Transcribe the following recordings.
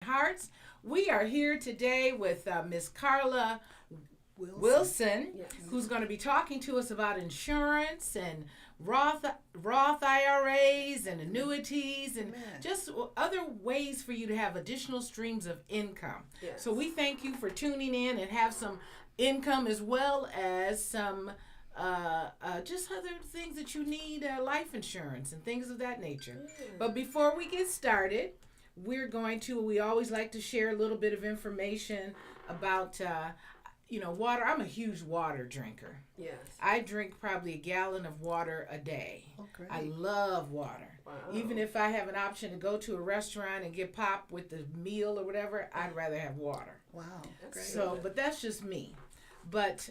Hearts. We are here today with Miss Carla Wilson, Yes. who's going to be talking to us about insurance and Roth IRAs and annuities and just other ways for you to have additional streams of income. Yes. So we thank you for tuning in and have some income as well as some just other things that you need, life insurance and things of that nature. But before we get started, we always like to share a little bit of information about water. I'm a huge water drinker. Yes. I drink probably a gallon of water a day. Okay. I love water. Wow. Even if I have an option to go to a restaurant and get pop with the meal or whatever, I'd rather have water. Wow. That's Great. So, but that's just me. But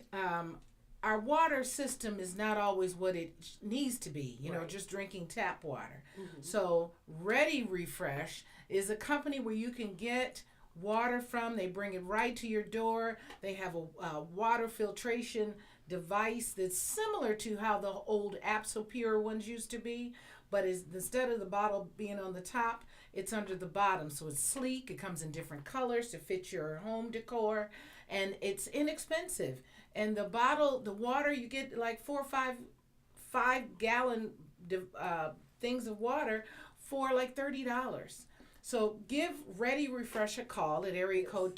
our water system is not always what it needs to be, Right. just drinking tap water. Mm-hmm. So Ready Refresh is a company where you can get water from. They bring it right to your door. They have a water filtration device that's similar to how the old Absolpure ones used to be, but instead of the bottle being on the top, it's under the bottom. So it's sleek. It comes in different colors to fit your home decor, and it's inexpensive. And the water, you get like 4 or 5 gallon things of water for like $30. So give Ready Refresh a call at area code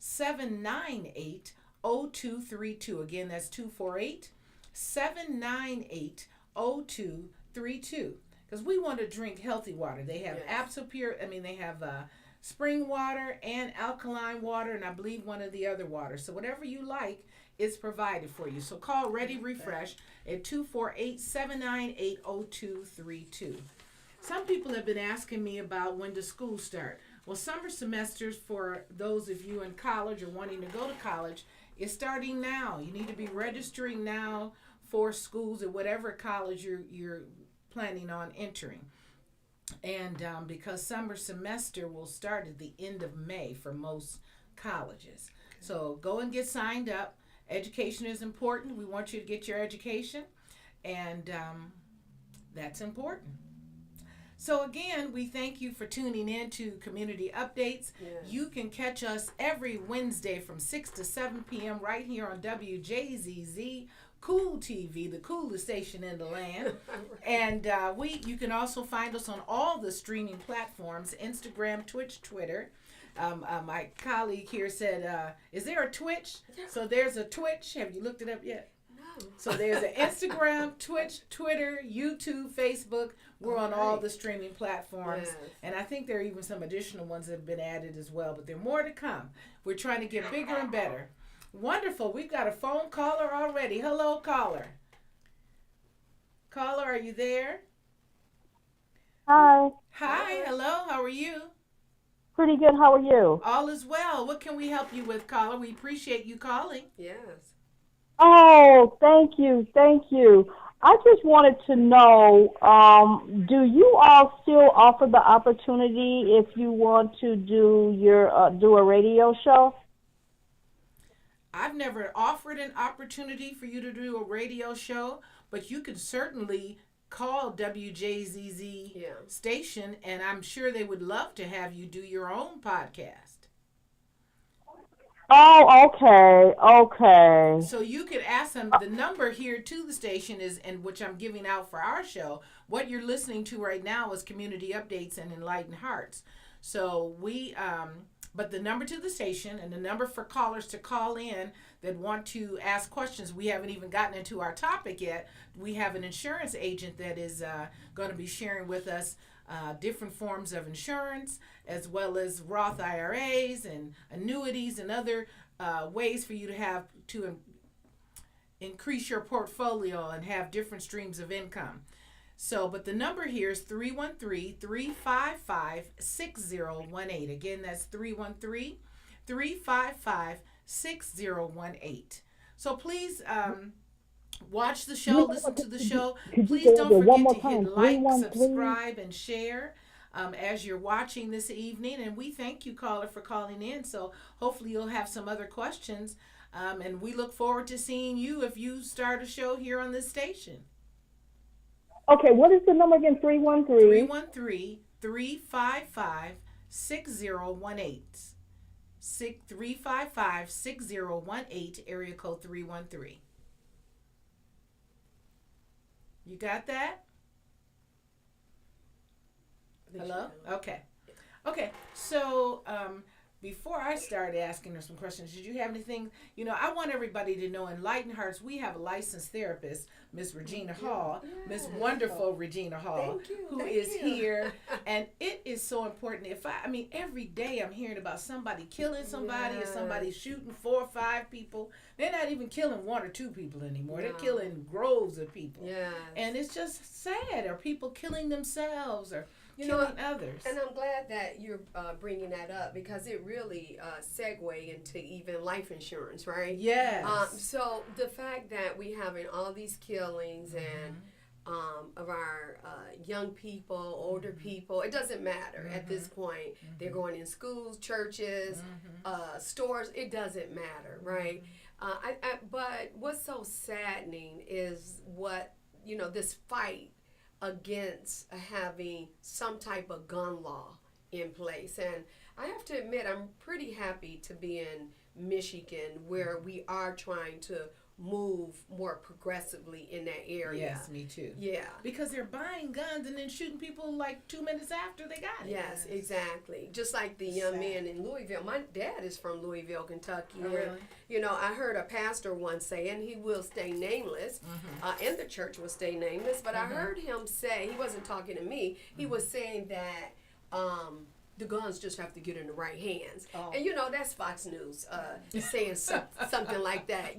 248-798-0232. Again, that's 248-798-0232. Because we want to drink healthy water. They have Absolpure, they have spring water and alkaline water, and I believe one of the other waters. So whatever you like is provided for you. So call Ready Refresh at 248-798-0232. Some people have been asking me about when does school start. Well, summer semesters for those of you in college or wanting to go to college is starting now. You need to be registering now for schools at whatever college you're planning on entering. And because summer semester will start at the end of May for most colleges. So go and get signed up. Education is important. We want you to get your education, and that's important. So again, we thank you for tuning in to Community Updates. Yes. You can catch us every Wednesday from 6 to 7 p.m. right here on WJZZ Cool TV, the coolest station in the land. And you can also find us on all the streaming platforms, Instagram, Twitch, Twitter. My colleague here said, is there a Twitch? So there's a Twitch. Have you looked it up yet? No. So there's an Instagram, Twitch, Twitter, YouTube, Facebook. We're on all the streaming platforms. Yes. And I think there are even some additional ones that have been added as well. But there are more to come. We're trying to get bigger and better. Wonderful. We've got a phone caller already. Hello, caller. Caller, are you there? Hi. Hi. Hello. How are you? Pretty good. How are you? All is well. What can we help you with, caller? We appreciate you calling. Yes. Oh, thank you. Thank you. I just wanted to know, do you all still offer the opportunity if you want to do a radio show? I've never offered an opportunity for you to do a radio show, but you could certainly call WJZZ station, and I'm sure they would love to have you do your own podcast. Oh, okay. So you could ask them. The number here to the station is, and which I'm giving out for our show. What you're listening to right now is Community Updates and Enlightened Hearts. So but the number to the station and the number for callers to call in that want to ask questions. We haven't even gotten into our topic yet. We have an insurance agent that is going to be sharing with us different forms of insurance, as well as Roth IRAs and annuities and other ways for you to have to increase your portfolio and have different streams of income. So, but the number here is 313-355-6018. Again, that's 313-355-6018. So please watch the show, listen to the show. Please don't forget to hit like, subscribe, and share as you're watching this evening. And we thank you, caller, for calling in. So hopefully you'll have some other questions. And we look forward to seeing you if you start a show here on this station. Okay, what is the number again? 313? 313-355-6018. 6018. 355-6018, area code 313. You got that? Hello? Okay. Okay. So, before I started asking her some questions, did you have anything? I want everybody to know in Enlightened Hearts, we have a licensed therapist, Miss Regina Hall, Miss Wonderful Regina Hall, who is here. And it is so important. Every day I'm hearing about somebody killing somebody or somebody shooting 4 or 5 people. They're not even killing 1 or 2 people anymore. They're killing groves of people. Yes. And it's just sad. Or people killing themselves or killing others. And I'm glad that you're bringing that up because it really segue into even life insurance, right? Yes. So the fact that we having all these killings and of our young people, older people, it doesn't matter at this point. They're going in schools, churches, stores. It doesn't matter, right? But what's so saddening is this fight against having some type of gun law in place. And I have to admit, I'm pretty happy to be in Michigan where we are trying to move more progressively in that area. Yes, me too. Yeah. Because they're buying guns and then shooting people like 2 minutes after they got it. Yes, exactly. Just like the young man in Louisville. My dad is from Louisville, Kentucky. Oh, really? I heard a pastor once say, and he will stay nameless, and the church will stay nameless, but I heard him say, he wasn't talking to me, he was saying that the guns just have to get in the right hands. Oh. And, that's Fox News saying something like that.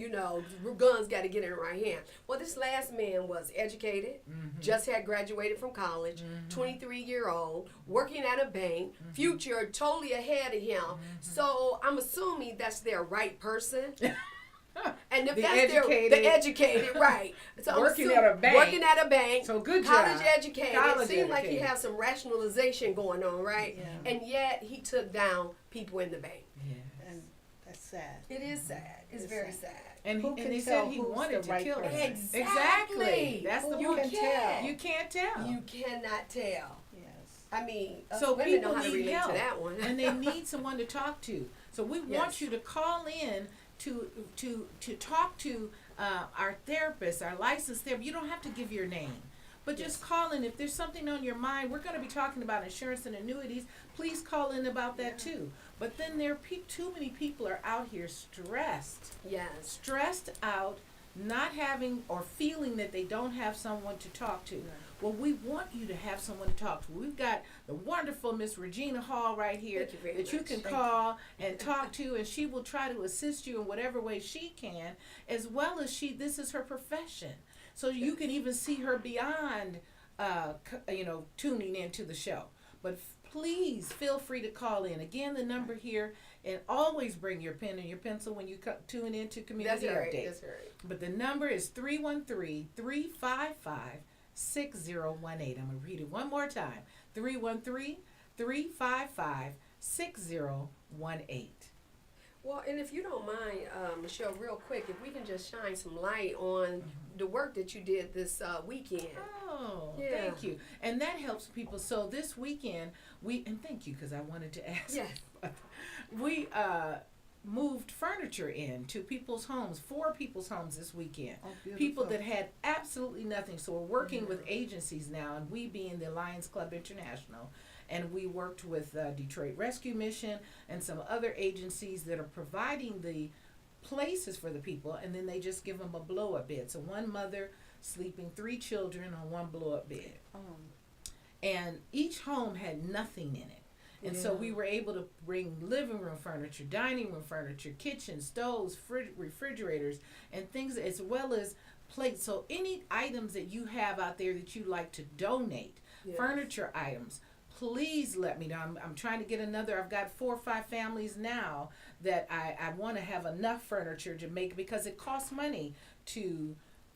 Guns got to get in the right hand. Well, this last man was educated, just had graduated from college, 23-year-old, working at a bank, future totally ahead of him. So I'm assuming that's their right person. And if that's the educated, right. So working at a bank. So good college job. Educated. It seemed like he has some rationalization going on, right? Yeah. And yet he took down people in the bank. Yeah. And that's sad. It is sad. It's very sad. And they said he wanted to kill her. Exactly. That's the you point. Can tell. You can't tell. You cannot tell. Yes. So women people know how to need relate help, to that one. and they need someone to talk to. So we want you to call in to talk to our therapist, our licensed therapist. You don't have to give your name, but just call in if there's something on your mind. We're going to be talking about insurance and annuities. Please call in about that too. But then too many people are out here stressed. Yes. Stressed out, not having or feeling that they don't have someone to talk to. Well, we want you to have someone to talk to. We've got the wonderful Miss Regina Hall right here that you can call and talk to, and she will try to assist you in whatever way she can, as well as this is her profession. So you can even see her beyond, tuning into the show. But please feel free to call in. Again, the number here, and always bring your pen and your pencil when you tune into Community Update. That's right. But the number is 313-355-6018. I'm going to read it one more time. 313-355-6018. Well, and if you don't mind, Michelle, real quick, if we can just shine some light on the work that you did this weekend. Oh, thank you. And that helps people. So this weekend, and thank you because I wanted to ask. Yes. We moved furniture in to people's homes, 4 people's homes this weekend. Oh, people that had absolutely nothing. So we're working with agencies now, and we being the Lions Club International, and we worked with Detroit Rescue Mission and some other agencies that are providing the places for the people, and then they just give them a blow-up bed. So one mother sleeping 3 children on one blow-up bed. And each home had nothing in it. And so we were able to bring living room furniture, dining room furniture, kitchen, stoves, refrigerators, and things, as well as plates. So any items that you have out there that you like to donate, furniture items, please let me know. I'm trying to get I've got 4 or 5 families now that I want to have enough furniture to make, because it costs money to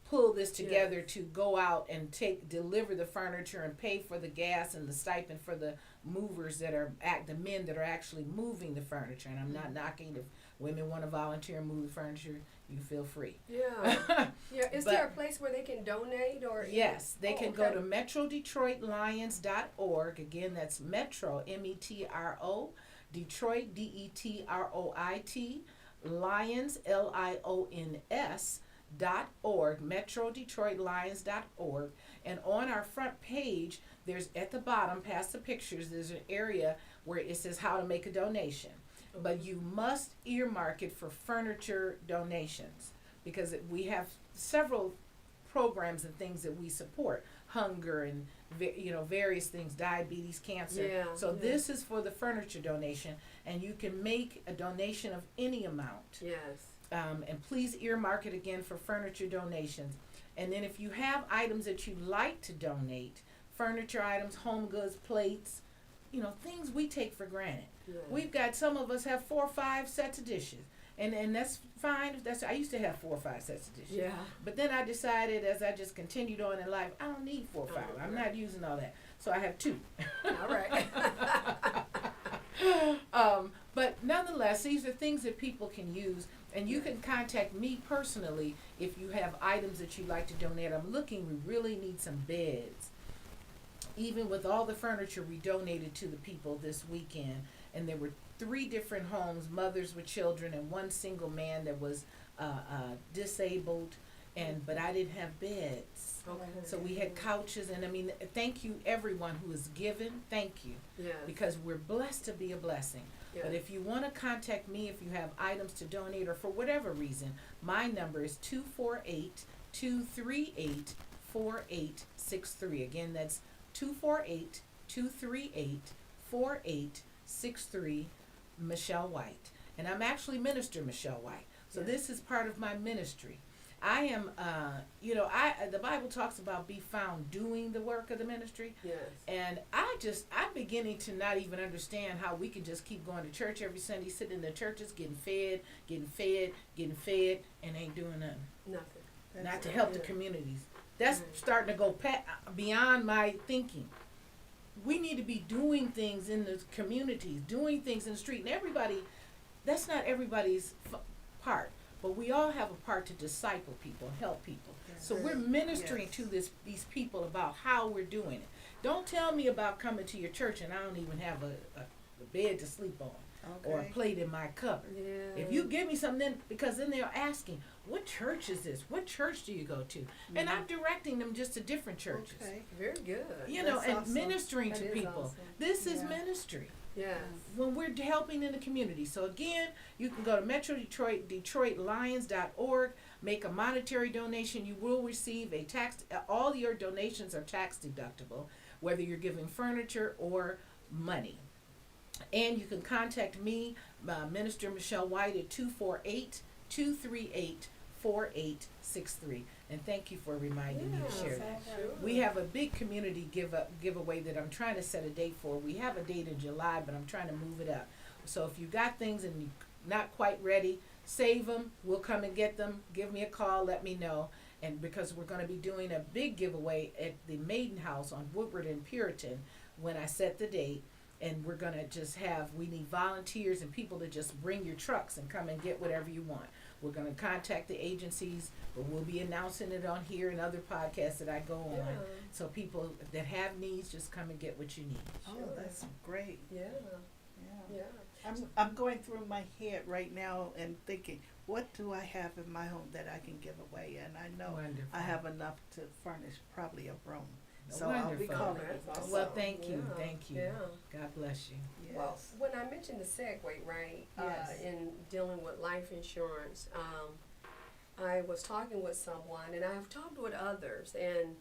pull this together to go out and deliver the furniture and pay for the gas and the stipend for the movers that are the men that are actually moving the furniture. And I'm not knocking if women want to volunteer and move the furniture, you feel free. Yeah. Yeah. Is there a place where they can donate or? Yes, they can go okay. to metrodetroitlions.org. Again, that's Metro, METRO, Detroit, DETROIT, Lions, LIONS.org, metrodetroitlions.org. And on our front page, there's at the bottom, past the pictures, there's an area where it says how to make a donation. But you must earmark it for furniture donations because we have several programs and things that we support, hunger and various things, diabetes, cancer. Yeah, so yeah. this is for the furniture donation, and you can make a donation of any amount. Yes. And please earmark it again for furniture donations. And then if you have items that you'd like to donate, furniture items, home goods, plates, things we take for granted. Yeah. We've got, some of us have 4 or 5 sets of dishes. And that's fine. I used to have 4 or 5 sets of dishes. Yeah. But then I decided, as I just continued on in life, I don't need 4 or 5. I'm not using all that. So I have 2. All right. But nonetheless, these are things that people can use. And you can contact me personally if you have items that you'd like to donate. We really need some beds. Even with all the furniture we donated to the people this weekend, and there were 3 different homes, mothers with children, and 1 single man that was disabled, but I didn't have beds. Okay. So we had couches, and thank you everyone who has given. Thank you, Yes. because we're blessed to be a blessing. Yes. But if you want to contact me, if you have items to donate or for whatever reason, my number is 248-238-4863. Again, that's 248-238-4863, Michelle White. And I'm actually Minister Michelle White. So this is part of my ministry. I am, the Bible talks about be found doing the work of the ministry. Yes. And I'm beginning to not even understand how we can just keep going to church every Sunday, sitting in the churches, getting fed, and ain't doing nothing. Nothing. Not to help the communities. That's starting to go beyond my thinking. We need to be doing things in the communities, doing things in the street. And that's not everybody's part. But we all have a part to disciple people, help people. Yes. So we're ministering Yes. to these people about how we're doing it. Don't tell me about coming to your church and I don't even have a bed to sleep on or a plate in my cupboard. Yeah. If you give me something, because then they're asking, what church is this? What church do you go to? And I'm directing them just to different churches. Okay. Very good. That's And awesome. ministering to That is people. awesome. This is Yeah. ministry. Yes. When we're helping in the community. So again, you can go to metrodetroitlions.org, make a monetary donation. You will receive all your donations are tax deductible, whether you're giving furniture or money. And you can contact me, Minister Michelle White, at 248-238-4863. And thank you for reminding me to share that. Sure. We have a big community giveaway that I'm trying to set a date for. We have a date in July, but I'm trying to move it up. So if you got things and you're not quite ready, save them. We'll come and get them. Give me a call. Let me know. And because we're going to be doing a big giveaway at the Maiden House on Woodward and Puritan when I set the date. And we're going to we need volunteers and people to just bring your trucks and come and get whatever you want. We're going to contact the agencies, but we'll be announcing it on here and other podcasts that I go on. Yeah. So people that have needs, just come and get what you need. Oh, that's great. Yeah. Yeah. Yeah. I'm going through my head right now and thinking, what do I have in my home that I can give away? And I know Wonderful. I have enough to furnish probably a room. So Wonderful. I'll be calling you. That's awesome. Well, thank you. Yeah. Thank you. Yeah. God bless you. Yes. Well, when I mentioned the segue, right, Yes. in dealing with life insurance, I was talking with someone, and I've talked with others, and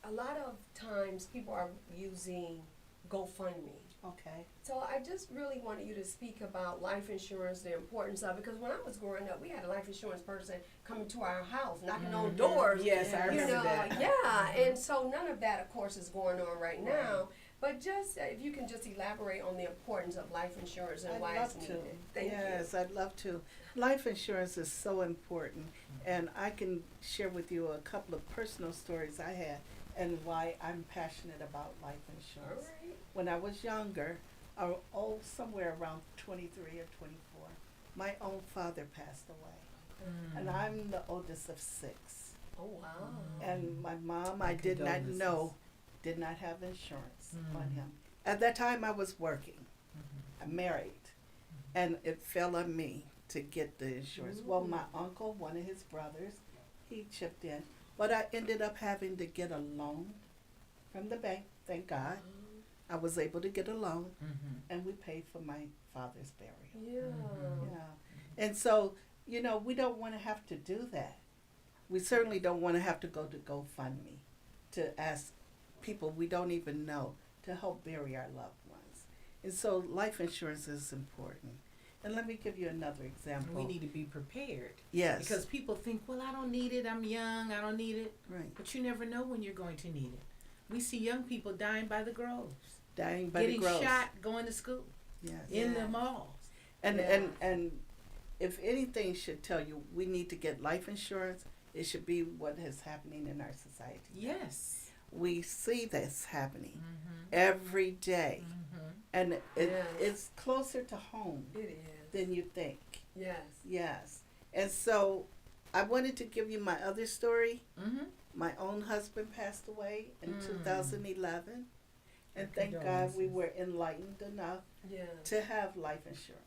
a lot of times people are using GoFundMe. Okay. So I just really wanted you to speak about life insurance, the importance of it, because when I was growing up, we had a life insurance person coming to our house, knocking on doors. Yes, I You remember know, that. yeah, and so none of that, of course, is going on right now. But just if you can just elaborate on the importance of life insurance and I'd why love it's to. needed. Thank Yes, I'd love to. Life insurance is so important, and I can share with you a couple of personal stories I had and why I'm passionate about life you. All insurance. right. when I was younger, somewhere around 23 or 24, my own father passed away. And I'm the oldest of 6. Oh wow. And my mom, My I did not condolences. know, did not have insurance on him. At that time, I was working. I'm married. And it fell on me to get the insurance. Well, my uncle, one of his brothers, he chipped in. But I ended up having to get a loan from the bank, thank God. I was able to get a loan, and we paid for my father's burial. Yeah. You know. And so, you know, we don't want to have to do that. We certainly don't want to have to go to GoFundMe to ask people we don't even know to help bury our loved ones. And so life insurance is important. And let me give you another example. We need to be prepared. Yes. Because people think, well, I don't need it. I'm young. I don't need it. Right. But you never know when you're going to need it. We see young people dying by the groves, Dying by getting the groves. shot, going to school, Yes. in Yeah. the malls. And, Yeah. and if anything should tell you we need to get life insurance, it should be what is happening in our society. Yes. We see this happening every day. And Yes. it's closer to home It is. than you think. Yes. Yes. And so I wanted to give you my other story. My own husband passed away in 2011. And thank God we were enlightened enough Yeah. to have life insurance.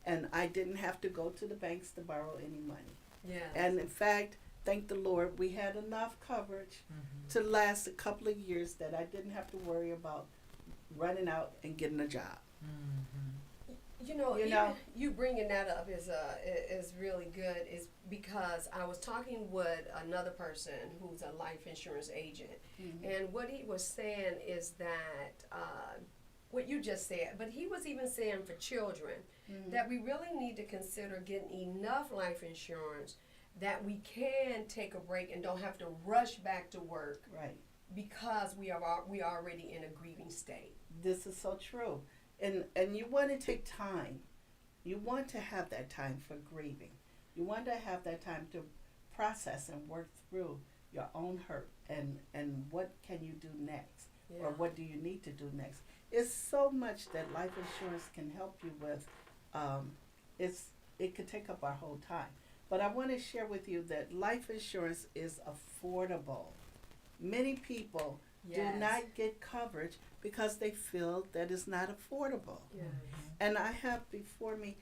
And I didn't have to go to the banks to borrow any money. Yeah. And in fact, thank the Lord, we had enough coverage to last a couple of years that I didn't have to worry about running out and getting a job. You know, You know? you bringing that up is really good. Is because I was talking with another person who's a life insurance agent, and what he was saying is that what you just said, but he was even saying for children that we really need to consider getting enough life insurance that we can take a break and don't have to rush back to work Right. because we are already in a grieving state. This is so true. And you want to take time. You want to have that time for grieving. You want to have that time to process and work through your own hurt and what can you do next or what do you need to do next. It's so much that life insurance can help you with. It could take up our whole time. But I want to share with you that life insurance is affordable. Many people do not get coverage because they feel that it's not affordable. Yes. And I have before me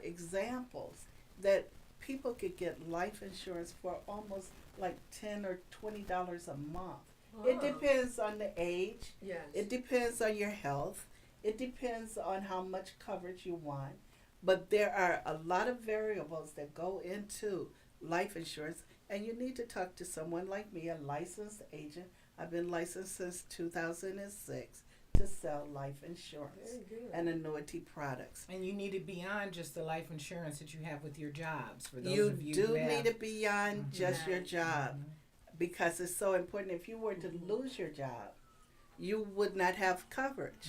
examples that people could get life insurance for almost like $10 or $20 a month. It depends on the age. Yes. It depends on your health. It depends on how much coverage you want. But there are a lot of variables that go into life insurance, and you need to talk to someone like me, a licensed agent. I've been licensed since 2006 to sell life insurance Very good. and annuity products. And you need it beyond just the life insurance that you have with your jobs. For those You of you do who have, need it beyond just your Yes. job because it's so important. If you were to lose your job, you would not have coverage.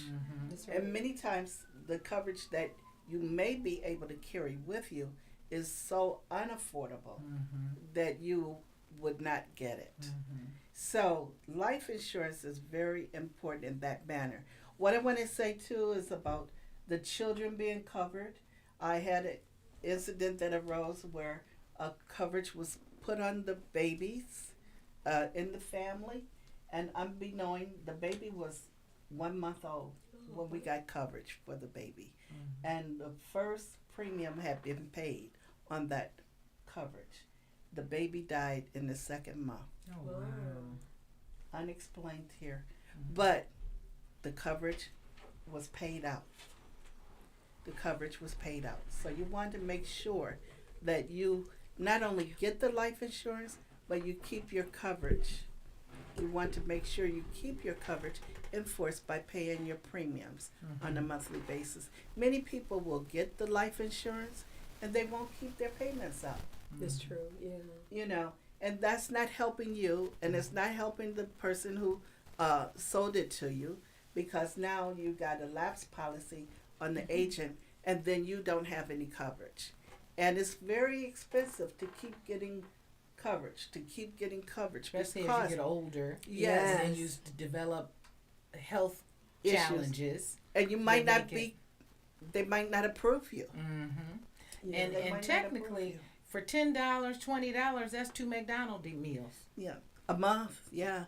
That's right. And many times the coverage that you may be able to carry with you is so unaffordable that you would not get it. So life insurance is very important in that manner. What I want to say too is about the children being covered. I had an incident that arose where a coverage was put on the babies in the family, and unbeknown, the baby was 1 month old when we got coverage for the baby. And the first premium had been paid on that coverage. The baby died in the 2nd month. Oh, wow. Unexplained here. But the coverage was paid out. The coverage was paid out. So you want to make sure that you not only get the life insurance, but you keep your coverage. You want to make sure you keep your coverage enforced by paying your premiums on a monthly basis. Many people will get the life insurance and they won't keep their payments up. That's true. Yeah. You know, and that's not helping you, and it's not helping the person who sold it to you, because now you got a lapse policy on the agent, and then you don't have any coverage. And it's very expensive to keep getting coverage, Especially because as you get older. Yes. And then you develop health issues, challenges. and you might that not make be. They might not approve you. Mm-hmm. Yeah. And They might not technically, approve you. for $10, $20, that's 2 McDonald's meals. Yeah, a month. Yeah,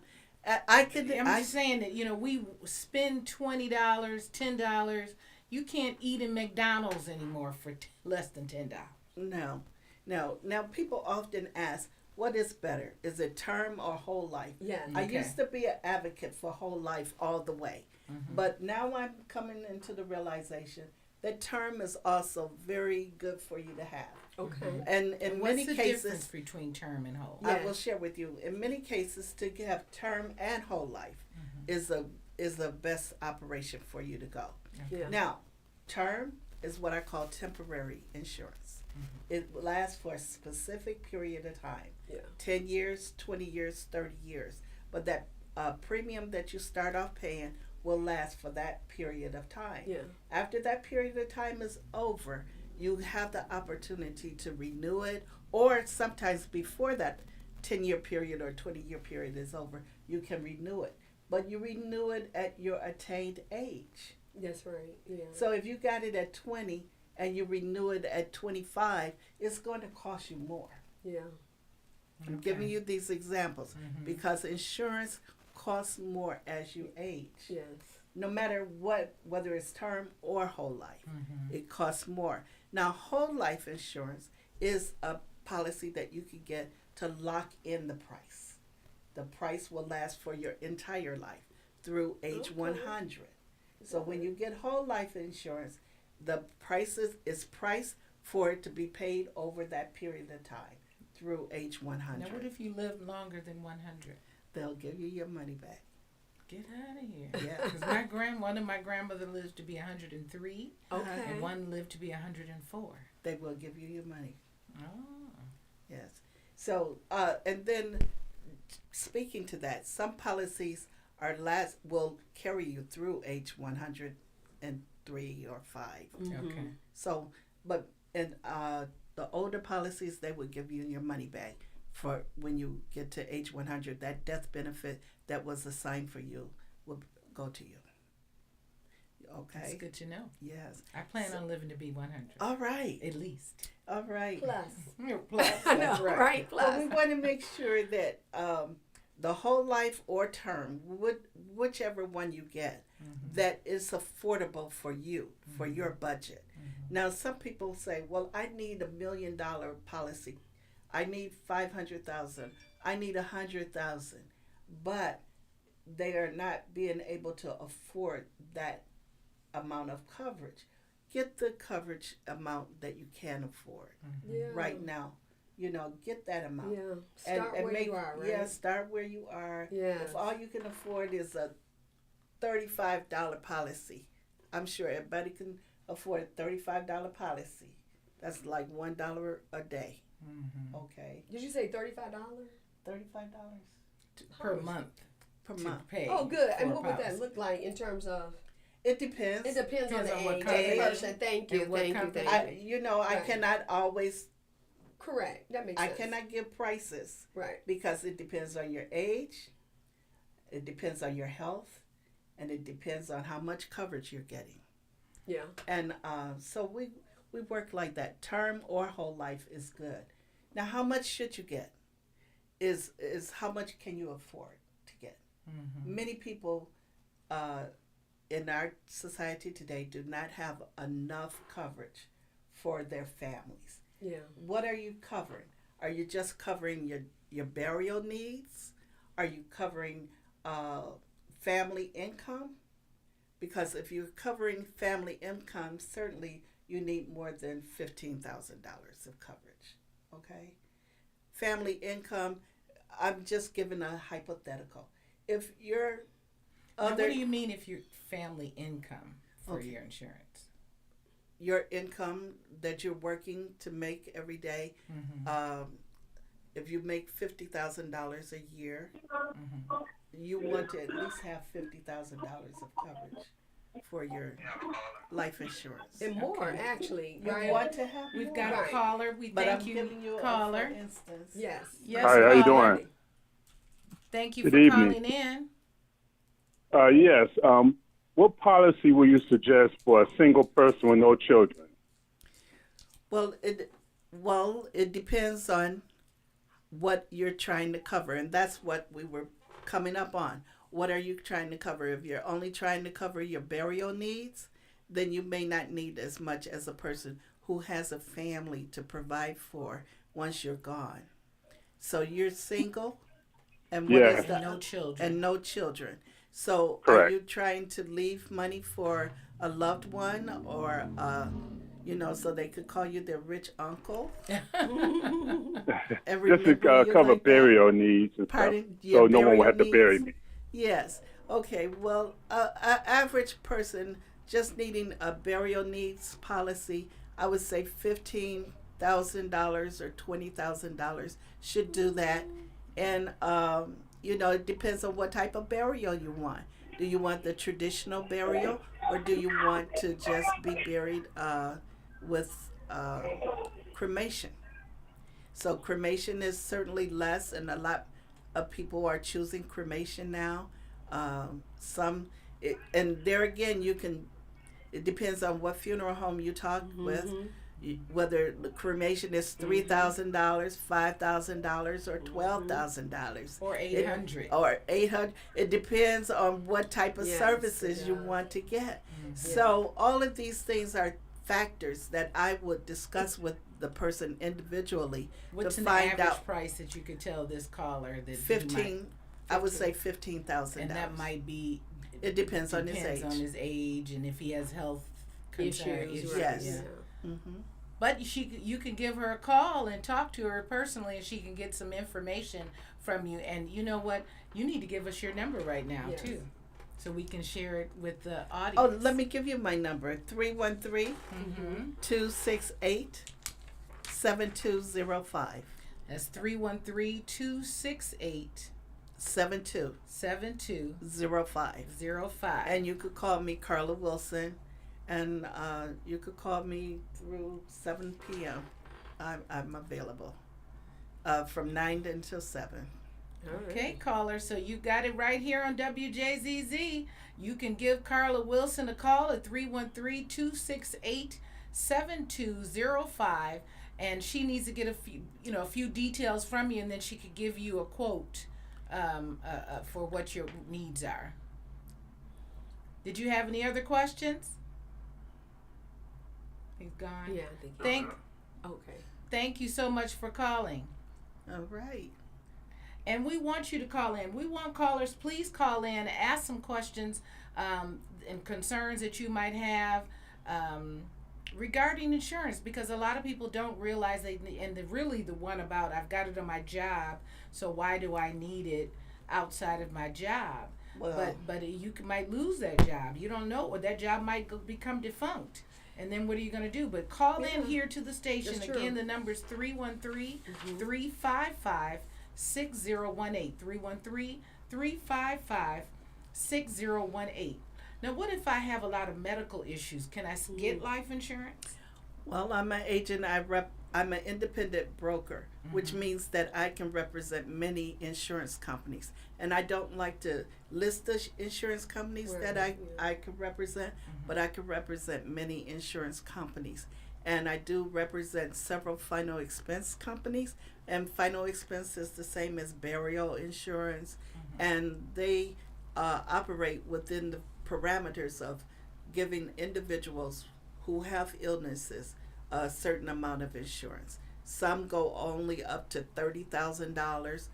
I could. I'm just saying that we spend $20, $10. You can't eat in McDonald's anymore for less than $10. No, no. Now people often ask, what is better? Is it term or whole life? Yeah. I Okay. used to be an advocate for whole life all the way, but now I'm coming into the realization that term is also very good for you to have. Okay. And in What's many the cases, difference between term and whole? I Yeah. will share with you. In many cases, to have term and whole life is a best operation for you to go. Yeah. Now, term is what I call temporary insurance. It lasts for a specific period of time. Yeah. 10 years, 20 years, 30 years. But that premium that you start off paying will last for that period of time. Yeah. After that period of time is over, you have the opportunity to renew it, or sometimes before that 10-year period or 20-year period is over, you can renew it. But you renew it at your attained age. That's right. Yeah. So if you got it at 20 and you renew it at 25, it's going to cost you more. Yeah. I'm giving you these examples because insurance costs more as you age. Yes. No matter whether it's term or whole life, it costs more. Now, whole life insurance is a policy that you can get to lock in the price. The price will last for your entire life through age 100. So when you get whole life insurance, the price is priced for it to be paid over that period of time through age 100. Now, what if you live longer than 100? They'll give you your money back. Get out of here. Yeah. Because one of my grandmother lived to be 103, Okay. and one lived to be 104. They will give you your money. Oh. Yes. So, and then speaking to that, some policies will carry you through age 103 or 5. Okay. So, but in the older policies, they would give you your money back for when you get to age 100. That death benefit that was assigned for you will go to you. Okay. That's good to know. Yes. I plan on living to be 100. All right. At least. All right. Plus. Plus. I know, That's right. right? Well, Plus. we want to make sure that the whole life or term, whichever one you get, that is affordable for you, for your budget. Now, some people say, well, I need $1 million policy. I need 500,000. I need 100,000. But they are not being able to afford that amount of coverage. Get the coverage amount that you can afford Yeah. right now. Get that amount. Yeah. Start where you are, right? Yeah, start where you are. Yes. If all you can afford is a $35 policy, I'm sure everybody can afford a $35 policy. That's like $1 a day. Okay, Did you say $35? $35 Per month. per To month. pay Oh, good. And for what would policy. that look like in terms of? It depends. It depends on Depends the on what age of company. the person. Thank you. And what Thank you. company. Thank you. I Right. cannot always. Correct. That makes I sense. cannot give prices Right. because it depends on your age, it depends on your health, and it depends on how much coverage you're getting. Yeah. And so we work like that. Term or whole life is good. Now, how much should you get? Is how much can you afford to get? Many people in our society today do not have enough coverage for their families. Yeah. What are you covering? Are you just covering your burial needs? Are you covering family income? Because if you're covering family income, certainly you need more than $15,000 of coverage. Okay? Family income, I'm just giving a hypothetical. If your Now, what do you mean if your family income for Okay. your insurance? your income that you're working to make every day, if you make $50,000 a year, you want to at least have $50,000 of coverage for your life insurance. And more, actually. You Right. want to have We've more, got Right. a caller. We but thank I'm you, giving you caller. for instance. Yes. Yes, Hi, how you caller. doing? Thank you Good for evening. calling in. Yes. what policy will you suggest for a single person with no children? It depends on what you're trying to cover, and that's what we were coming up on. What are you trying to cover? If you're only trying to cover your burial needs, then you may not need as much as a person who has a family to provide for once you're gone. So you're single, and what Yes. is the No children. and no children. So are Correct. you trying to leave money for a loved one, or so they could call you their rich uncle and Just remember to you cover like that? burial needs and stuff, Pardon? so Your no one will burial have to bury needs? me. Yes. Okay. Well, a average person just needing a burial needs policy, I would say $15,000 or $20,000 should do that. And it depends on what type of burial you want. Do you want the traditional burial, or do you want to just be buried with cremation? So cremation is certainly less, and a lot of people are choosing cremation now. And there again, it depends on what funeral home you talk with, whether the cremation is $3,000, $5,000, or $12,000, Or 800. or 800. It depends on what type of Yes, services you yeah. want to get. So all of these things are factors that I would discuss with the person individually What's to an find average out. price that you could tell this caller that 15. I would say $15,000. and that might be It depends on his age. on his age and if he has health concerns. Issues, right, Yes. yeah. Mm-hmm. But you can give her a call and talk to her personally, and she can get some information from you. And you know what? You need to give us your number right now Yes. too, so we can share it with the audience. Oh, let me give you my number: 313-268-7205. That's 313-268 7205. 7205. And you could call me Carla Wilson, and you could call me through 7 p.m. I'm available from 9 until 7. Okay, caller. So you got it right here on WJZZ. You can give Carla Wilson a call at 313-268-7205, and she needs to get a few details from you, and then she could give you a quote for what your needs are. Did you have any other questions? He's gone. Yeah, I think. Okay. Thank you so much for calling. All right. And we want you to call in. We want callers, please call in, ask some questions and concerns that you might have regarding insurance, because a lot of people don't realize really the one about I've got it on my job, so why do I need it outside of my job? Well, But you might lose that job. You don't know, or that job might become defunct. And then what are you going to do? But call in here to the station. That's true. Again, the number is 313-355-6018. 313-355-6018. Now, what if I have a lot of medical issues? Can I get life insurance? well, I'm an agent. I'm an independent broker, which means that I can represent many insurance companies. And I don't like to list the insurance companies that I could represent, but I could represent many insurance companies. And I do represent several final expense companies. And final expense is the same as burial insurance. And they operate within the parameters of giving individuals who have illnesses a certain amount of insurance. Some go only up to $30,000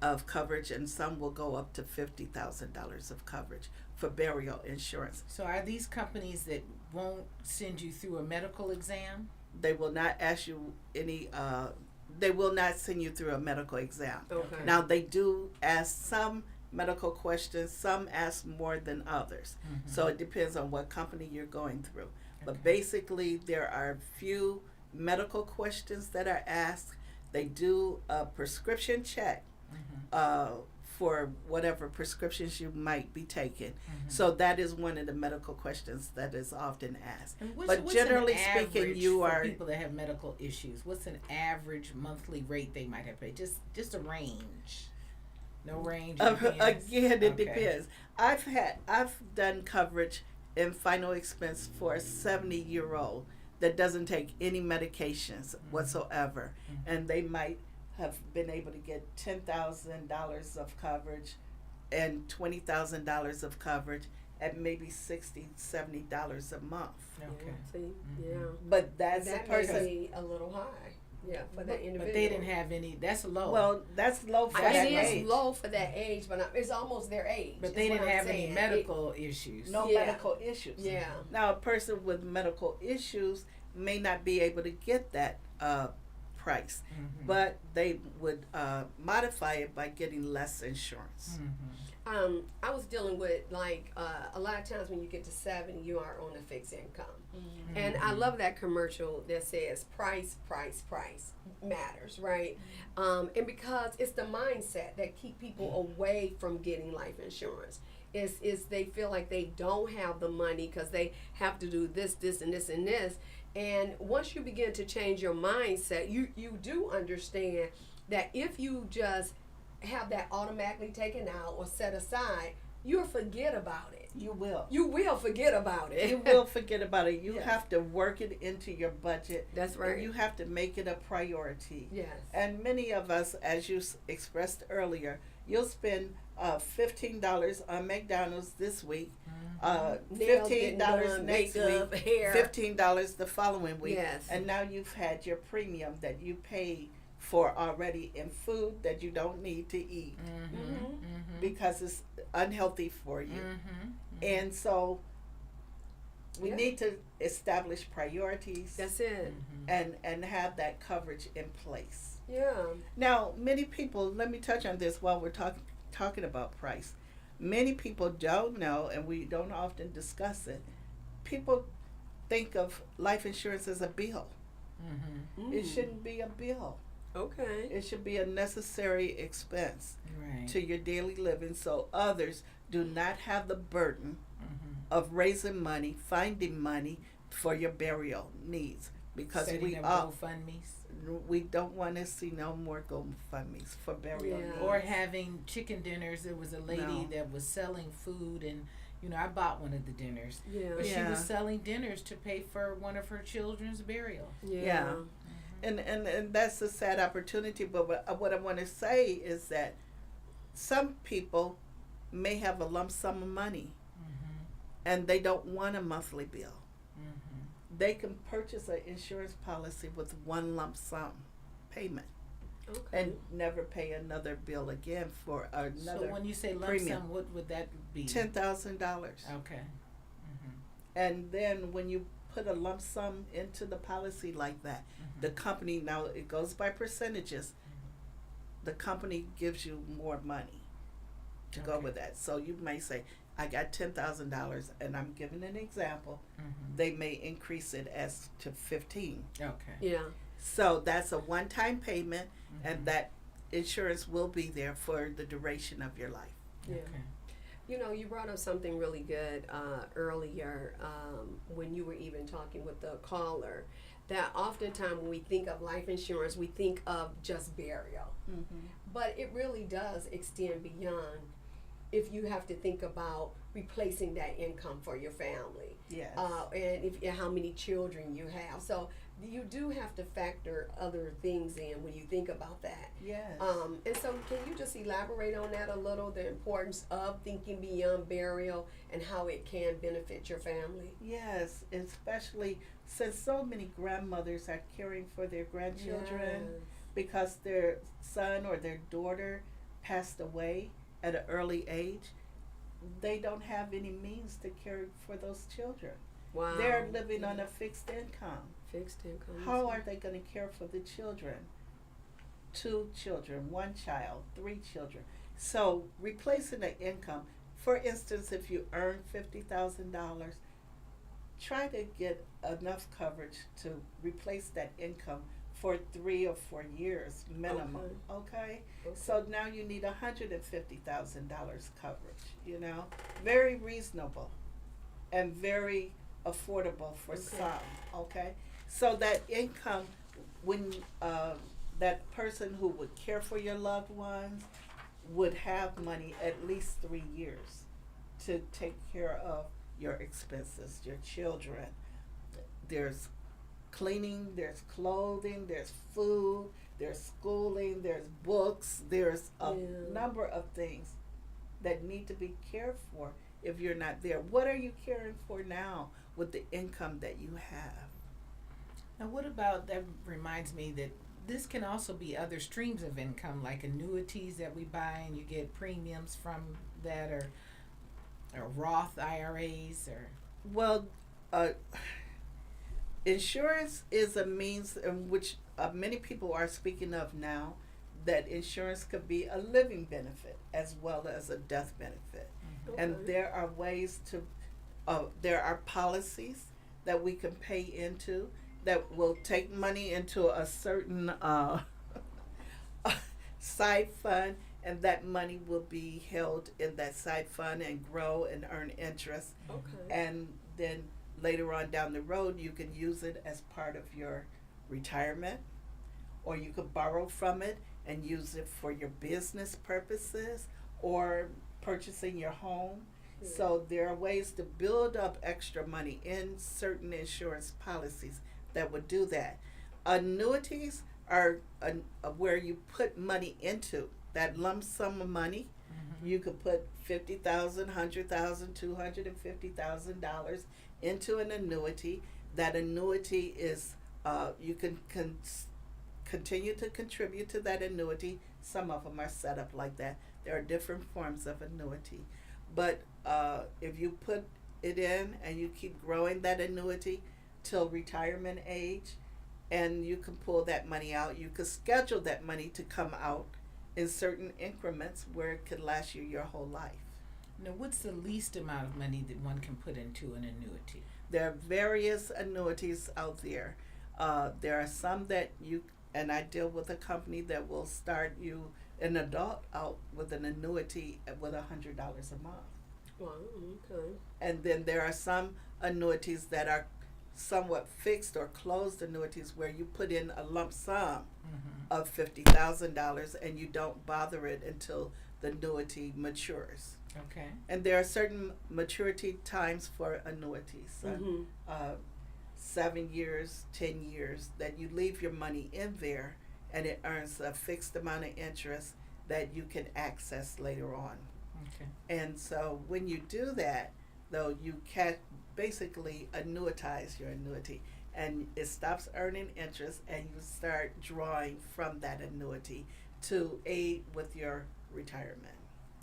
of coverage, and some will go up to $50,000 of coverage for burial insurance. So are these companies that won't send you through a medical exam? They will not ask you any. They will not send you through a medical exam. Okay. Now they do ask some medical questions. Some ask more than others. So it depends on what company you're going through. But basically, there are few medical questions that are asked. They do a prescription check for whatever prescriptions you might be taking. So that is one of the medical questions that is often asked. And But generally speaking, average you for are people that have medical issues. What's an average monthly rate they might have paid? Just a range. No range. It depends. Again, it Okay. depends. I've done coverage in final expense for a 70-year-old that doesn't take any medications whatsoever, and they might have been able to get $10,000 of coverage and $20,000 of coverage at maybe $60-$70 a month. Okay. See, yeah. But that's That a may person. be a little high. Yeah, for that individual. But they didn't have any. That's low. Well, that's low for It that is age. low for that age, but it's almost their age. but is they what didn't I'm have any saying. medical issues. No Yeah. medical issues. Yeah. Now, a person with medical issues may not be able to get that price, Mhm. but they would modify it by getting less insurance. Mhm. I was dealing with like a lot of times when you get to 70, you are on a fixed income, and I love that commercial that says price matters, right? And because it's the mindset that keep people away from getting life insurance. Is they feel like they don't have the money because they have to do this, and this, and this. And once you begin to change your mindset, you do understand that if you just have that automatically taken out or set aside, you'll forget about it. You will. You will forget about it. You will forget about it. You Yes. have to work it into your budget. That's right. And you have to make it a priority. Yes. And many of us, as you expressed earlier, you'll spend $15 on McDonald's this week, Nails getting $15 done, next makeup, week, hair. $15 the following week, Yes. and now you've had your premium that you paid for already in food that you don't need to eat because it's unhealthy for you. And so we Yeah. need to establish priorities That's it. and have that coverage in place. Yeah. Now, many people, let me touch on this while we're talking about price. Many people don't know, and we don't often discuss it. People think of life insurance as a bill. It shouldn't be a bill. Okay. It should be a necessary expense Right. to your daily living so others do not have the burden of raising money, finding money for your burial needs. Because Setting we up all, GoFundMes. we don't want to see no more GoFundMes for burial Yeah. needs. Or having chicken dinners. There was a lady No. that was selling food, and I bought one of the dinners. Yeah. But she Yeah. was selling dinners to pay for one of her children's burial. Yeah. And that's a sad opportunity. But what I want to say is that some people may have a lump sum of money and they don't want a monthly bill. They can purchase an insurance policy with one lump sum payment Okay. and never pay another bill again for another So when you say lump premium. sum, what would that be? $10,000. Okay. And then when you put a lump sum into the policy like that, the company, now it goes by percentages, the company gives you more money to go Okay. with that. So you may say, I got $10,000, and I'm giving an example. They may increase it as to 15. Okay. Yeah. So that's a one-time payment, and that insurance will be there for the duration of your life. Yeah. Okay. You know, you brought up something really good earlier when you were even talking with the caller. That oftentimes when we think of life insurance, we think of just burial. But it really does extend beyond if you have to think about replacing that income for your family. Yes. And how many children you have. So you do have to factor other things in when you think about that. Yes. And so can you just elaborate on that a little, the importance of thinking beyond burial and how it can benefit your family? Yes, especially since so many grandmothers are caring for their grandchildren because their son or their daughter passed away at an early age. They don't have any means to care for those children. Wow. They're living on a fixed income. Fixed income. How are they going to care for the children? 2 children, 1 child, 3 children. So replacing the income, for instance, if you earn $50,000, try to get enough coverage to replace that income for 3 or 4 years minimum. Okay? So now you need $150,000 coverage. Very reasonable and very affordable for some. Okay? So that income, when that person who would care for your loved ones would have money at least 3 years to take care of your expenses, your children. There's cleaning, there's clothing, there's food, there's schooling, there's books, there's a number of things that need to be cared for if you're not there. What are you caring for now with the income that you have? Now, what about that? Reminds me that this can also be other streams of income, like annuities that we buy and you get premiums from that, or Roth IRAs, or Well, insurance is a means in which many people are speaking of now, that insurance could be a living benefit as well as a death benefit. Okay. And there are ways to, there are policies that we can pay into that will take money into a certain side fund, and that money will be held in that side fund and grow and earn interest. Okay. And then later on down the road, you can use it as part of your retirement, or you could borrow from it and use it for your business purposes or purchasing your home. Yeah. So there are ways to build up extra money in certain insurance policies that would do that. Annuities are where you put money into that lump sum of money. You could put $50,000, $100,000, $250,000 into an annuity. That annuity is you can continue to contribute to that annuity. Some of them are set up like that. There are different forms of annuity, but if you put it in and you keep growing that annuity till retirement age, and you can pull that money out. You could schedule that money to come out in certain increments where it could last you your whole life. now, what's the least amount of money that one can put into an annuity? There are various annuities out there. There are some that and I deal with a company that will start you, an adult, out with an annuity with $100 a month. Wow, okay. And then there are some annuities that are somewhat fixed or closed annuities where you put in a lump sum of $50,000 and you don't bother it until the annuity matures. Okay. And there are certain maturity times for annuities. 7 years, 10 years, that you leave your money in there and it earns a fixed amount of interest that you can access later on. Okay. And so when you do that, though, you can basically annuitize your annuity, and it stops earning interest and you start drawing from that annuity to aid with your retirement.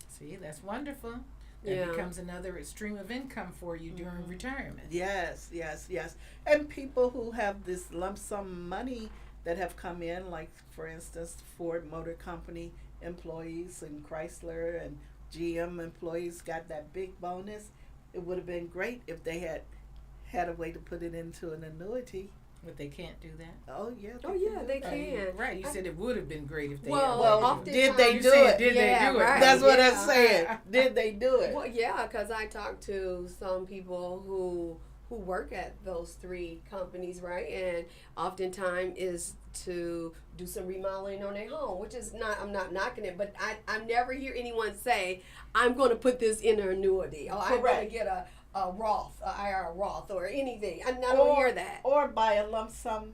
See, that's wonderful. That Yeah. becomes another stream of income for you during retirement. Yes, yes, yes. And people who have this lump sum money that have come in, like for instance, Ford Motor Company employees and Chrysler and GM employees got that big bonus. It would have been great if they had a way to put it into an annuity. But they can't do that. Oh yeah. Oh yeah, they can. Right. You said it would have been great if they Well, had. Well, oftentimes- did they You do said, it? did Yeah, they do it? right. That's what I'm Yeah. saying. Did they do it? Well, yeah, because I talked to some people who work at those three companies, right? And oftentimes is to do some remodeling on their home, which is not, I'm not knocking it, but I never hear anyone say, I'm going to put this in an annuity, or I'm going to Correct. get a Roth, a IRA Roth, or anything. I don't hear that. Or buy a lump sum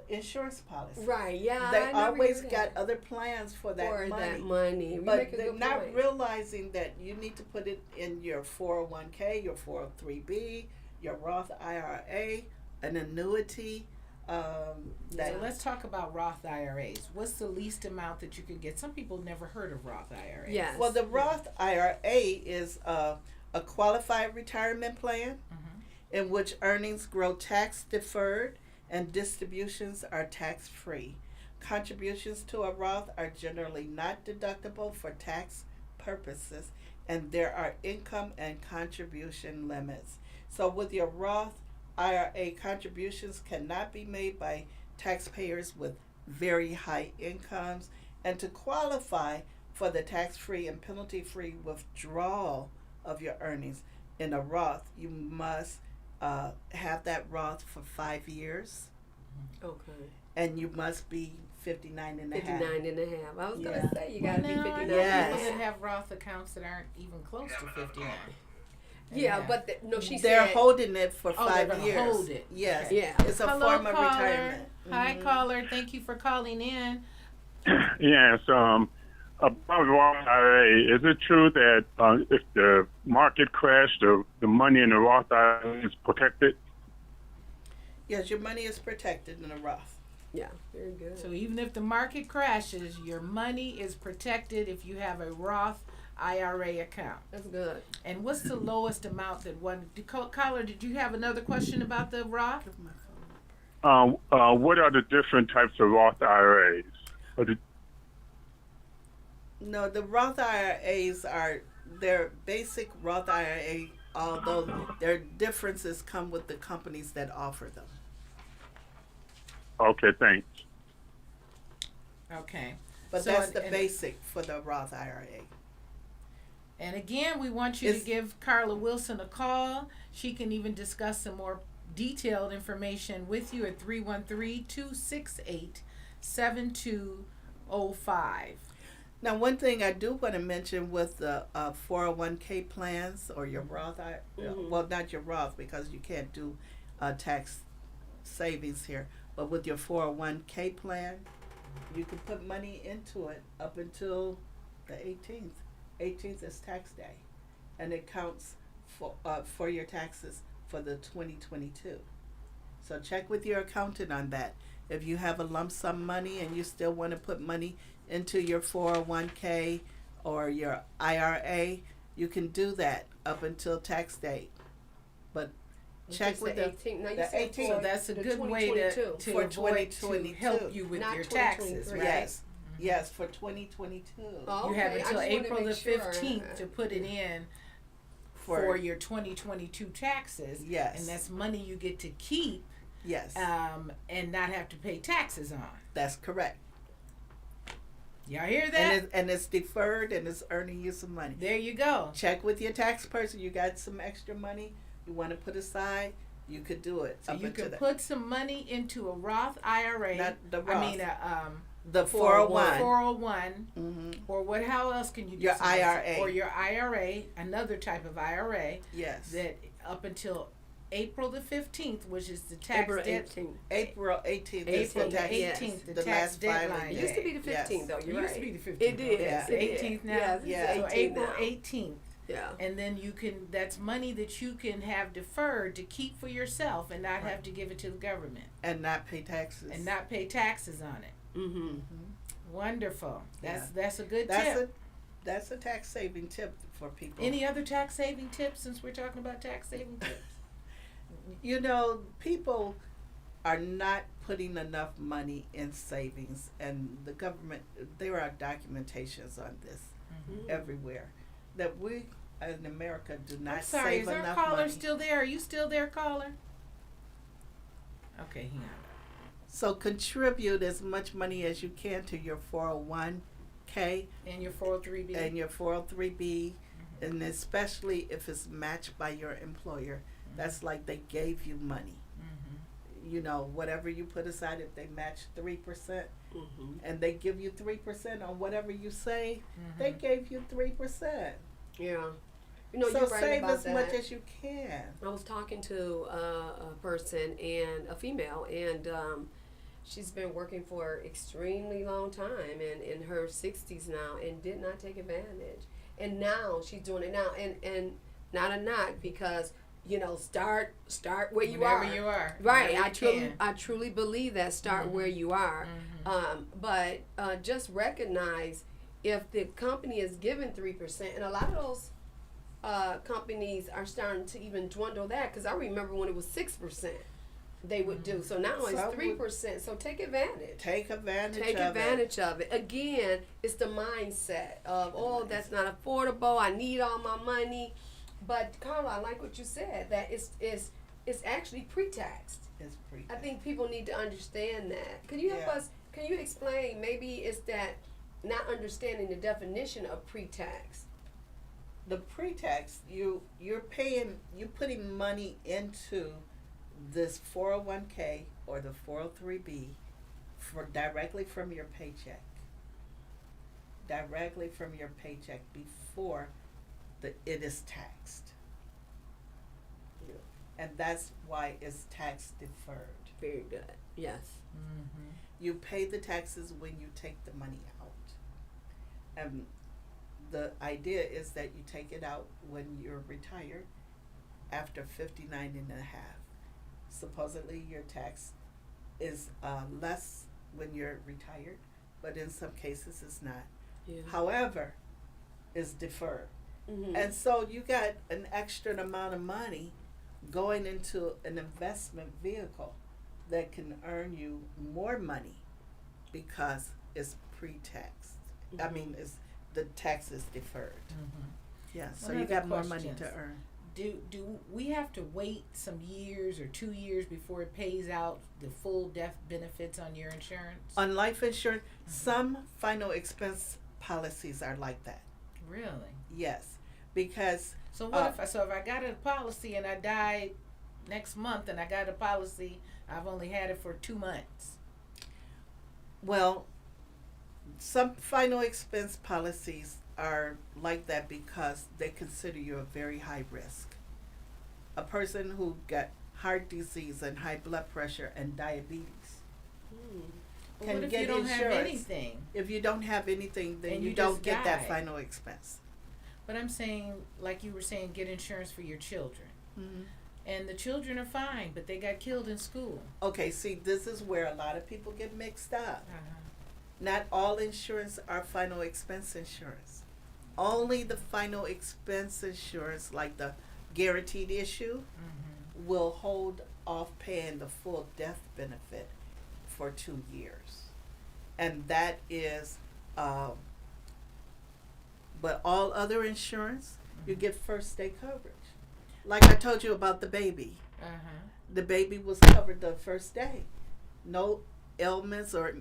insurance policy. Right, yeah. They I never always hear got that. other plans for that For money. that money. You But make a they're good not point. realizing that you need to put it in your 401k, your 403b, your Roth IRA, an annuity. So That let's talk about Roth IRAs. What's the least amount that you could get? Some people never heard of Roth IRAs. Yes. Well, the Roth IRA is a qualified retirement plan in which earnings grow tax deferred and distributions are tax free. Contributions to a Roth are generally not deductible for tax purposes, and there are income and contribution limits. So with your Roth IRA, contributions cannot be made by taxpayers with very high incomes, and to qualify for the tax-free and penalty-free withdrawal of your earnings in a Roth, you must have that Roth for 5 years, Okay. And you must be 59 and a half. 59 and a half. I was Yeah. going to say, you got to be Well, no, 59 I know Yes. people that have Roth accounts that aren't even close to 59. Yeah, but no, she They're said. holding it for Oh, they're 5 gonna years. hold it. Yes. Okay. Yeah. It's a Hello, form of caller. retirement. Hi, Mhm. caller. Thank you for calling in. Yes. About Roth IRA, is it true that if the market crashed, the money in the Roth IRA is protected? Yes, your money is protected in a Roth. Yeah, very good. So even if the market crashes, your money is protected if you have a Roth IRA account. That's good. And what's the lowest amount that one? Caller, did you have another question about the Roth? Give my phone number. What are the different types of Roth IRAs? No, the Roth IRAs are their basic Roth IRA, although their differences come with the companies that offer them. Okay, thanks. Okay. But So, that's the and- basic for the Roth IRA. And again, we want you to give Carla Wilson a call. She can even discuss some more detailed information with you at 313-268-7205. Now, one thing I do want to mention with the 401k plans or your Roth, well, not your Roth because you can't do tax savings here, but with your 401k plan, you can put money into it up until the 18th. 18th is tax day, and it counts for your taxes for the 2022. So check with your accountant on that. If you have a lump sum money and you still want to put money into your 401k or your IRA, you can do that up until tax date. But check It's with the the 18th. Now you the said 18th. So for that's a the good way to 2022. For avoid to 2022. help you with Not your taxes, 2023. right? yes, yes, for 2022 Oh, You have okay. I until just wanted to April the make sure. 15th to put it in for your 2022 taxes. Yes. And that's money you get to keep yes, and not have to pay taxes on. that's correct. Y'all hear that? And it's deferred and it's earning you some money. There you go. Check with your tax person. You got some extra money you want to put aside, you could do it. So up you until can that. put some money into a Roth IRA. Not the I mean, the 401. 401. Mm-hmm. Or what? How else can you do Your some- IRA. Or your IRA, another type of IRA Yes. that up until April the 15th, which is the tax April debt. 18th. April 18th is April the the tax. 18th, the the tax last deadline. filing It day. used to be the 15th, Yes. though. It You're used right. to be the 15th. It did. Yeah. It's It the did. 18th now. Yes, Yeah. it's So 18 April now. 18th. Yeah. And then you can, that's money that you can have deferred to keep for yourself and not have to give it to the government And not pay taxes. and not pay taxes on it. Mm-hmm. Wonderful. Yeah. That's a good That's tip. that's a tax saving tip for people. Any other tax saving tips since we're talking about tax saving tips? You know, people are not putting enough money in savings, and the government, there are documentations on this everywhere that we in America do not I'm sorry, save is our enough caller money. still there? Are you still there, caller? Okay, hang on. So contribute as much money as you can to your 401k And your 403B? and your 403b, and especially if it's matched by your employer. That's like they gave you money. You know, whatever you put aside, if they match 3%, Mm-hmm. and they give you 3% on whatever you say, they gave you 3%. Yeah. You know, So you're right save about as that. much as you can. I was talking to a person, and a female, and she's been working for an extremely long time, and in her 60s now, and did not take advantage. And now she's doing it now, and not a knock, because you know, start where you Wherever are. you are. Right, Wherever you I truly believe that. Start where you are, but just recognize if the company is giving 3%, and a lot of those companies are starting to even dwindle that, because I remember when it was 6% they would do. So now it's So 3%. So take advantage. Take advantage Take of advantage of it. Again, it's the mindset of, oh, that's not affordable. I need all my money. But Carla, I like what you said, that it's actually pre-taxed. It's free. I think people need to understand that. Can you help Yeah. us? Can you explain? Maybe it's that not understanding the definition of pre-tax. The pre-tax, you're putting money into this 401k or the 403b for directly from your paycheck. Directly from your paycheck before it is taxed. Yeah. And that's why it's tax deferred. Very good. Yes. Mm-hmm. You pay the taxes when you take the money out. And the idea is that you take it out when you're retired after 59 and a half. Supposedly your tax is less when you're retired, but in some cases it's not. Yeah. However, it's deferred. Mm-hmm. And so you got an extra amount of money going into an investment vehicle that can earn you more money because it's pre-taxed. I mean, it's the tax is deferred. Mm-hmm. Yeah, so One you other got more money questions. to earn. Do we have to wait some years or 2 years before it pays out the full death benefits on your insurance? On life insurance, some final expense policies are like that. Really? Yes, because So what if I got a policy and I died next month and I got a policy, I've only had it for 2 months? well, some final expense policies are like that because they consider you a very high risk. A person who got heart disease and high blood pressure and diabetes But can what if get you don't insurance. have anything? If you don't have anything, then And you you don't just get that died. final expense. But I'm saying, like you were saying, get insurance for your children. Mm-hmm. And the children are fine, but they got killed in school. Okay, see, this is where a lot of people get mixed up. Uh-huh. Not all insurance are final expense insurance. Only the final expense insurance, like the guaranteed issue, Mm-hmm. will hold off paying the full death benefit for 2 years. And that is, but all other insurance, you get first day coverage. Like I told you about the baby. Uh-huh. The baby was covered the first day. No ailments or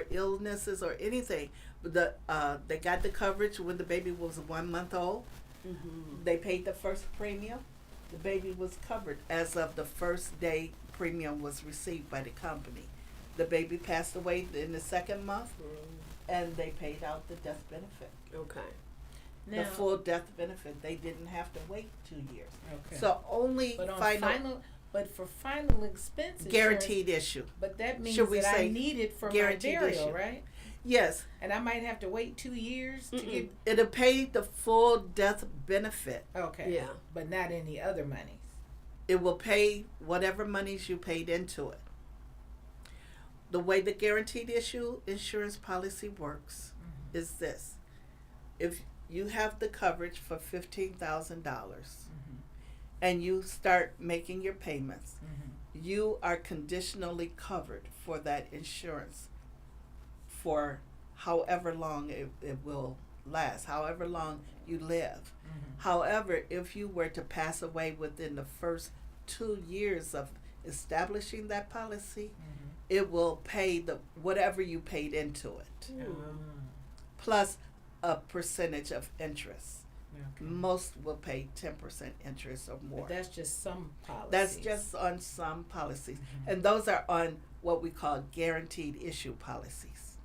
illnesses or anything. But they got the coverage when the baby was 1 month old. Mm-hmm. They paid the first premium. The baby was covered as of the first day premium was received by the company. The baby passed away in the second month, and they paid out the death benefit. Okay. Now, The full death benefit. They didn't have to wait 2 years. okay. So only but on final but for final expense insurance, guaranteed issue. But that means Should we that I say need it for my guaranteed burial, issue? right? Yes, And I might have to wait 2 years to Mm-mm. get. it'll pay the full death benefit. Okay. Yeah. But not any other monies. It will pay whatever monies you paid into it. The way the guaranteed issue insurance policy works Mm-hmm. is this. If you have the coverage for $15,000 Mm-hmm. and you start making your payments, Mm-hmm. you are conditionally covered for that insurance for however long it will last, however long you live. Mm-hmm. However, if you were to pass away within the first 2 years of establishing that policy, Mm-hmm. it will pay the whatever you paid into it, plus a percentage of interest. Okay. Most will pay 10% interest or more. But that's just some policies. That's just on some policies, Mhm. and those are on what we call guaranteed issue policies.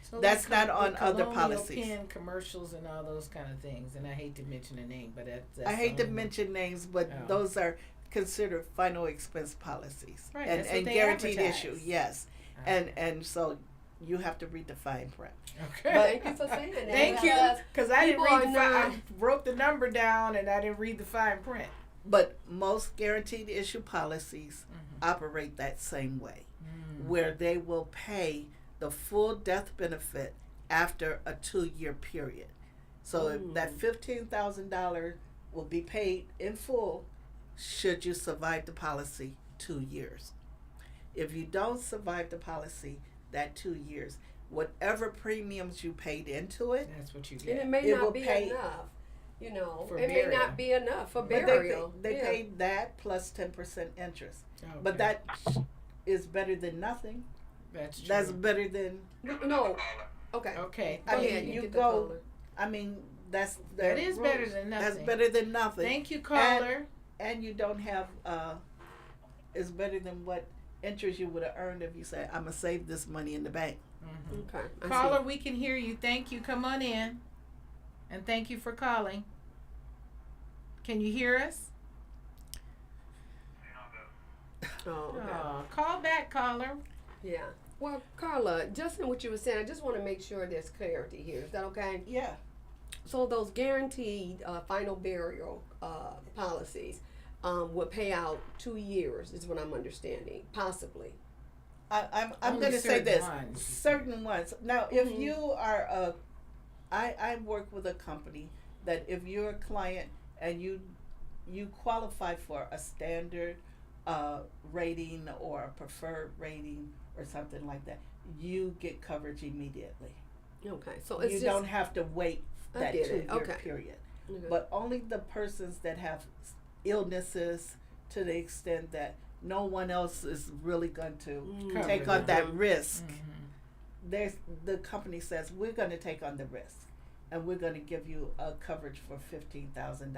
So that's like not on the other Colonial policies. Penn commercials and all those kind of things, and I hate to mention a name, but that's I hate to the only one. mention names, but Oh. those are considered final expense policies, Right, and that's what and they guaranteed advertise. issue, yes, and so you have to read the fine print. Okay. Thank you for saying that. Thank you, because because I didn't people read the are fine. not- I wrote the number down, and I didn't read the fine print. But most guaranteed issue policies Mm-hmm. operate that same way, where they will pay the full death benefit after a 2-year period. So if that $15,000 will be paid in full should you survive the policy 2 years. If you don't survive the policy that 2 years, whatever premiums you paid into it, That's what you And get. it may It will not be pay- enough. You know, For it may burial. not be enough for but burial. they Yeah. paid that plus 10% interest. Okay. But that is better than nothing. that's true. That's better than, No. Okay. okay. I Go mean, ahead. you get the go- caller. I mean, that's the That is better rules. than That's nothing. better than nothing. Thank you, caller. And you don't have is better than what interest you would have earned if you say, I'm going to save this money in the bank. Okay. I Caller, see. we can hear you. Thank you. Come on in. And thank you for calling. Can you hear us? Oh, okay. Oh, call back, caller. Yeah. Well, Carla, just in what you were saying, I just want to make sure there's clarity here. Is that okay? Yeah. So those guaranteed final burial policies would pay out 2 years, is what I'm understanding, possibly. I'm Only going to say certain this. ones. Certain ones. Now, if you are I work with a company that if you're a client and you qualify for a standard rating or a preferred rating or something like that, you get coverage immediately. Okay, so it's You just don't have to wait I that get 2 it. year Okay. period. Okay. But only the persons that have illnesses to the extent that no one else is really going to Cover take it. on that risk. Mm-hmm. The company says we're going to take on the risk, and we're going to give you a coverage for $15,000.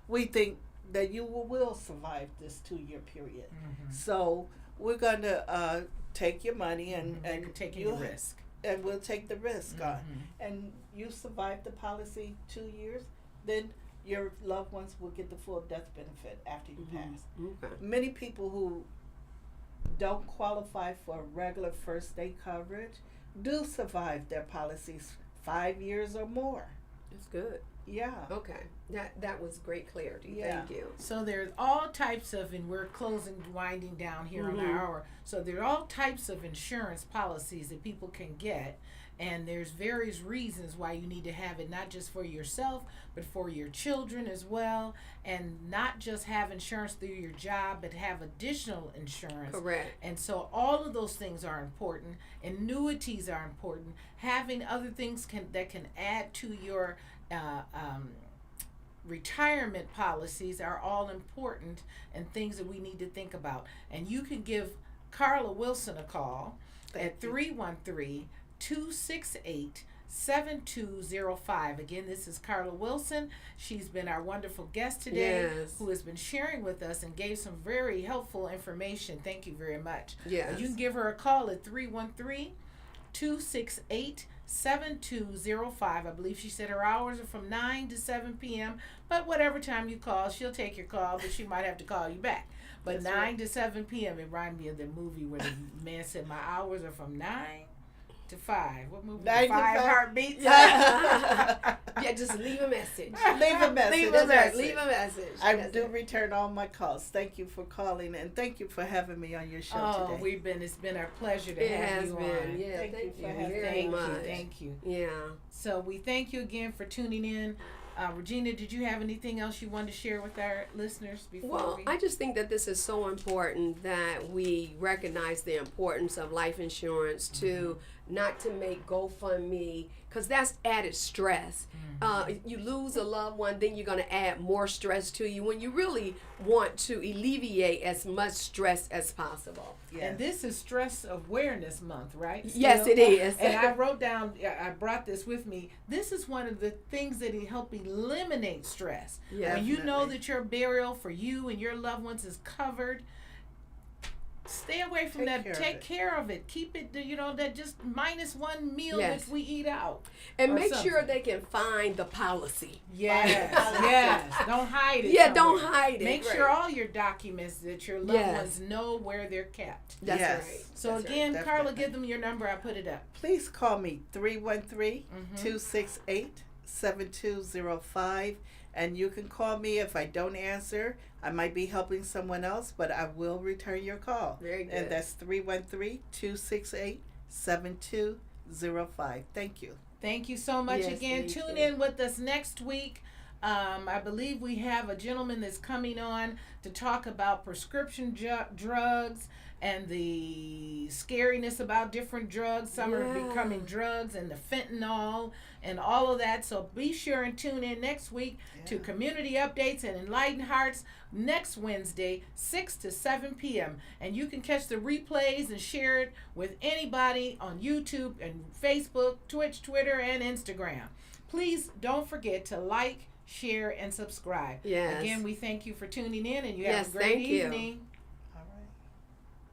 We think that you will survive this 2 year period, so we're going to take your money and taking you the risk. and we'll take the risk on. Mhm. And you survive the policy 2 years, then your loved ones will get the full death benefit after you pass. Okay. Many people who don't qualify for regular first day coverage do survive their policies 5 years or more. That's good. Yeah. Okay. That was great clarity. Yeah. Thank you. So there's all types of, and we're winding down here on our hour. So there are all types of insurance policies that people can get, and there's various reasons why you need to have it, not just for yourself, but for your children as well, and not just have insurance through your job, but have additional insurance. Correct. And so all of those things are important. Annuities are important. Having other things that can add to your retirement policies are all important and things that we need to think about. And you can give Carla Wilson a call at 313-268-7205. Again, this is Carla Wilson. She's been our wonderful guest today, Yes. who has been sharing with us and gave some very helpful information. Thank you very much. Yes. You can give her a call at 313-268-7205. I believe she said her hours are from 9 to 7 p.m. But whatever time you call, she'll take your call, but she might have to call you back. But That's 9 to 7 p.m. It reminded me of the movie where the man said, my hours are from 9 to 5. What movie? 9 to 5 5. Heartbeats? Yeah, just leave a message. Leave a message. Leave a That's right. message. Leave a message. I That's do it. return all my calls. Thank you for calling, and thank you for having me on your show Oh, today. it's been our pleasure to It have has you been. on. Yeah, Thank you thank for you having- very Thank much. you, thank you. Yeah. So we thank you again for tuning in. Regina, did you have anything else you wanted to share with our listeners before Well, we? I just think that this is so important that we recognize the importance of life insurance to not to make GoFundMe, because that's added stress. You lose a loved one, then you're going to add more stress to you when you really want to alleviate as much stress as possible. Yes. And this is Stress Awareness Month, right? Yes, Still? it is. And I wrote down, I brought this with me. This is one of the things that help eliminate stress. Yeah. When you know Definitely. that your burial for you and your loved ones is covered, stay away from Take that. care of Take it. care of it. Keep it, that just minus one meal Yes. that we eat out. And or make something. sure they can find the policy. Yes, policy. yes. Don't hide it. Yeah, don't somewhere. hide it. Make right. sure all your documents that your loved Yes. ones know where they're kept. That's Yes. right. So That's right. again, Carla, definitely. give them your number. I put it up. Please call me 313-268-7205, and you can call me if I don't answer. I might be helping someone else, but I will return your call. Very good. And that's 313-268-7205. Thank you. Thank you so much Yes, again. thank Tune you. in with us next week. I believe we have a gentleman that's coming on to talk about prescription drugs and the scariness about different drugs. Some are Yeah. becoming drugs, and the fentanyl and all of that. So be sure and tune in next week to Yeah. Community Updates and Enlightened Hearts next Wednesday, 6 to 7 p.m. And you can catch the replays and share it with anybody on YouTube and Facebook, Twitch, Twitter, and Instagram. Please don't forget to like, share, and subscribe. Yes. Again, we thank you for tuning in, and you Yes, have a great thank you. evening.